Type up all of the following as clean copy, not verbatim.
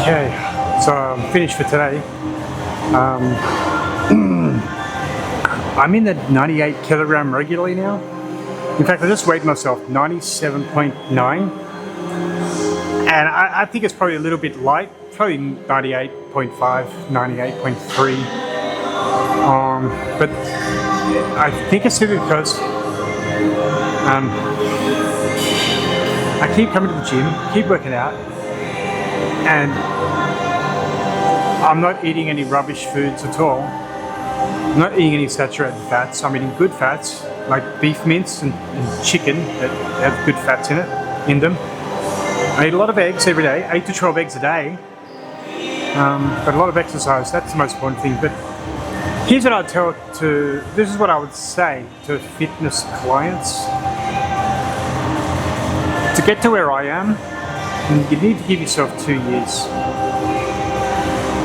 Okay, so I'm finished for today. I'm in the 98 kilogram regularly now. In fact, I just weighed myself 97.9, and I think it's probably a little bit light, probably 98.5, 98.3. But I think it's simply because I keep coming to the gym, keep working out, and I'm not eating any rubbish foods at all. I'm not eating any saturated fats. I'm eating good fats like beef mince and chicken that have good fats in them. I eat a lot of eggs every day, 8 to 12 eggs a day. But a lot of exercise, that's the most important thing. But here's what this is what I would say to fitness clients. To get to where I am, you need to give yourself 2 years.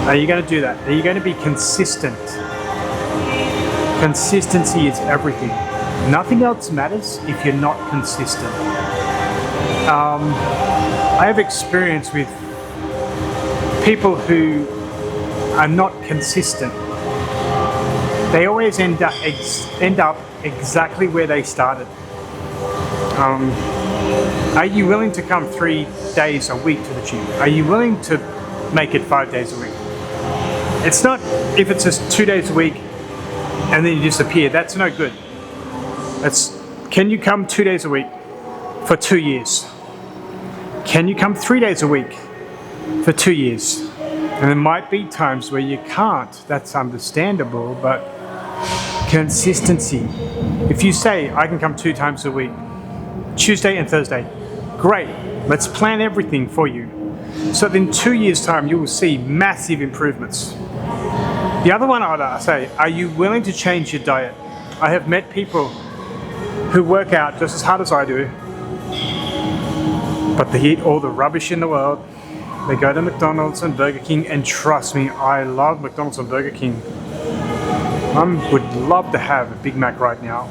Are you going to do that? Are you going to be consistent? Consistency is everything. Nothing else matters if you're not consistent. I have experience with people who are not consistent. They always end up exactly where they started. Are you willing to come 3 days a week to the gym? Are you willing to make it 5 days a week? It's not if it's just 2 days a week and then you disappear. That's no good. Can you come 2 days a week for 2 years? Can you come 3 days a week for 2 years? And there might be times where you can't. That's understandable, but consistency. If you say, I can come 2 times a week, Tuesday and Thursday, great. Let's plan everything for you. So in 2 years' time, you will see massive improvements. The other one I'd say, are you willing to change your diet? I have met people who work out just as hard as I do, but they eat all the rubbish in the world. They go to McDonald's and Burger King, and trust me, I love McDonald's and Burger King. I would love to have a Big Mac right now.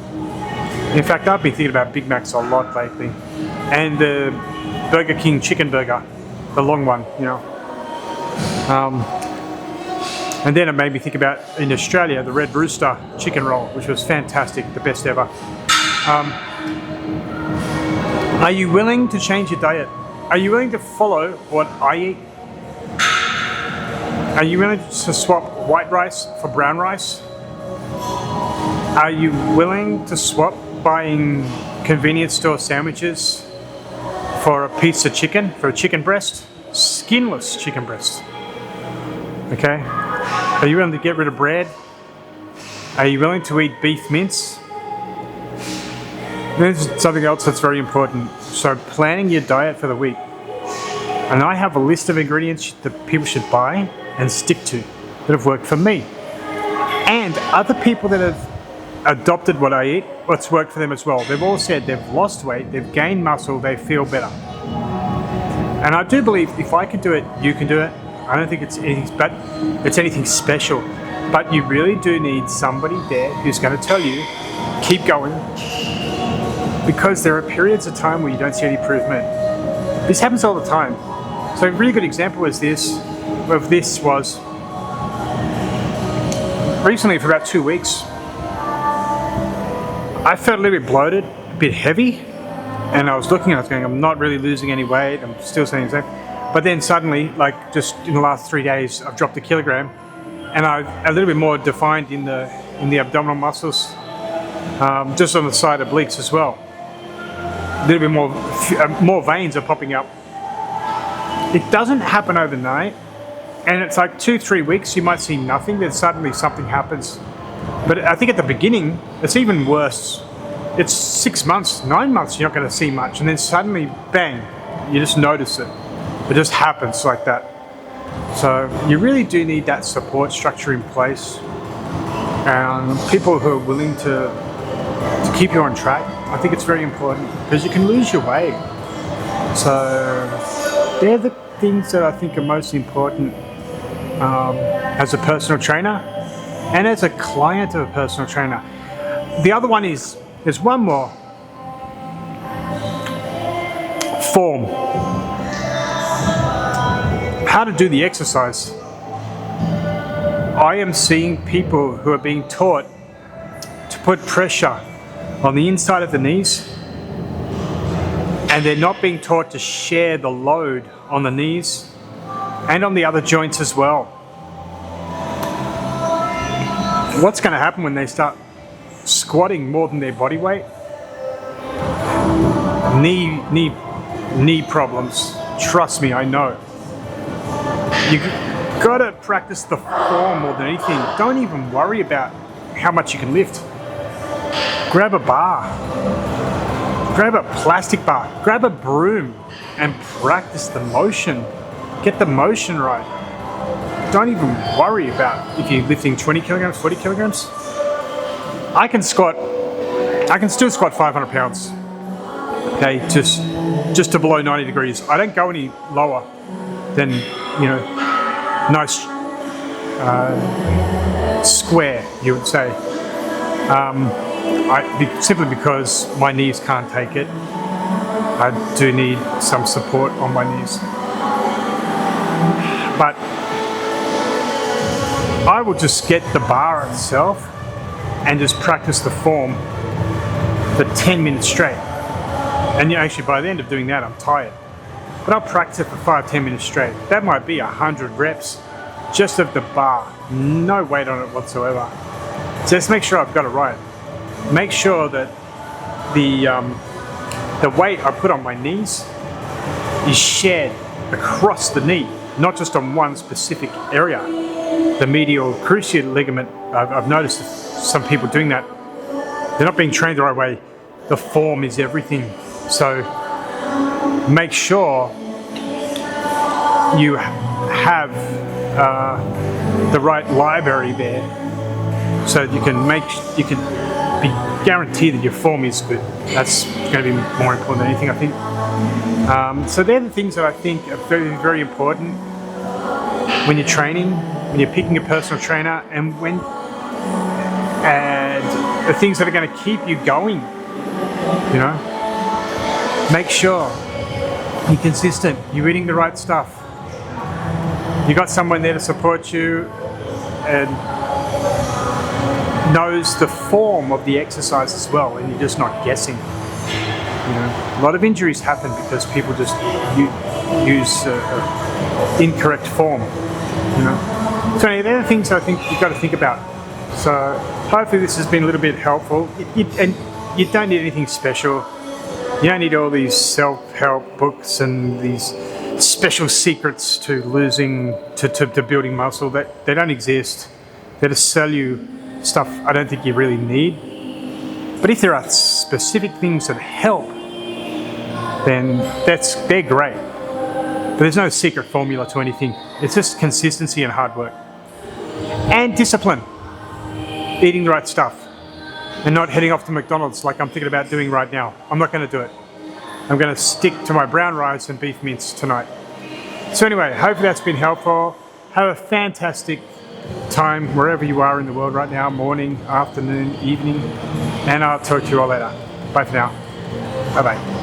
In fact, I've been thinking about Big Macs a lot lately. And the Burger King chicken burger, the long one, you know. And then it made me think about, in Australia, the Red Rooster chicken roll, which was fantastic, the best ever. Are you willing to change your diet? Are you willing to follow what I eat? Are you willing to swap white rice for brown rice? Are you willing to swap buying convenience store sandwiches for a piece of chicken, for a chicken breast? Skinless chicken breast. Okay? Are you willing to get rid of bread? Are you willing to eat beef mince? There's something else that's very important. So planning your diet for the week. And I have a list of ingredients that people should buy and stick to that have worked for me. And other people that have adopted what I eat, what's worked for them as well. They've all said they've lost weight, they've gained muscle, they feel better. And I do believe if I can do it, you can do it. I don't think it's anything special, but you really do need somebody there who's going to tell you, keep going, because there are periods of time where you don't see any improvement. This happens all the time. So a really good example of this was recently for about 2 weeks. I felt a little bit bloated, a bit heavy, and I was looking and I was going, I'm not really losing any weight, I'm still staying the same. But then suddenly, like just in the last 3 days, I've dropped a kilogram, and I'm a little bit more defined in the abdominal muscles, just on the side obliques as well. A little bit more veins are popping up. It doesn't happen overnight, and it's like 2-3 weeks, you might see nothing, then suddenly something happens. But I think at the beginning, it's even worse. It's 6 months, 9 months, you're not going to see much, and then suddenly, bang, you just notice it. It just happens like that. So you really do need that support structure in place, and people who are willing to keep you on track. I think it's very important because you can lose your way. So they're the things that I think are most important as a personal trainer and as a client of a personal trainer. The other one is, there's one more, Form. How to do the exercise. I am seeing people who are being taught to put pressure on the inside of the knees, and they're not being taught to share the load on the knees and on the other joints as well. What's going to happen when they start squatting more than their body weight? Knee problems. Trust me, I know. You gotta practice the form more than anything. Don't even worry about how much you can lift. Grab a bar. Grab a plastic bar. Grab a broom and practice the motion. Get the motion right. Don't even worry about if you're lifting 20 kilograms, 40 kilograms. I can still squat 500 pounds. Okay, just to below 90 degrees. I don't go any lower than, nice square, you would say. Simply because my knees can't take it. I do need some support on my knees. But I will just get the bar itself and just practice the form for 10 minutes straight. And actually by the end of doing that, I'm tired. But I'll practice it for 5-10 minutes straight. That might be 100 reps just of the bar. No weight on it whatsoever. Just make sure I've got it right. Make sure that the weight I put on my knees is shared across the knee, not just on one specific area. The medial cruciate ligament, I've noticed some people doing that. They're not being trained the right way. The form is everything. So make sure you have the right library there, so you can be guaranteed that your form is good. That's going to be more important than anything, I think. So they're the things that I think are very, very important when you're training, when you're picking a personal trainer, and the things that are going to keep you going. Make sure you're consistent, you're eating the right stuff. You got someone there to support you and knows the form of the exercise as well, and you're just not guessing. A lot of injuries happen because people just use incorrect form. So they're the things I think you've got to think about. So hopefully this has been a little bit helpful. And you don't need anything special. You don't need all these self-help books and these special secrets to building muscle. That they don't exist. They're to sell you stuff I don't think you really need. But if there are specific things that help, then they're great. But there's no secret formula to anything. It's just consistency and hard work. And discipline. Eating the right stuff. And not heading off to McDonald's like I'm thinking about doing right now. I'm not going to do it. I'm going to stick to my brown rice and beef mince tonight. So anyway, hopefully that's been helpful. Have a fantastic time wherever you are in the world right now, morning, afternoon, evening, and I'll talk to you all later. Bye for now. Bye-bye.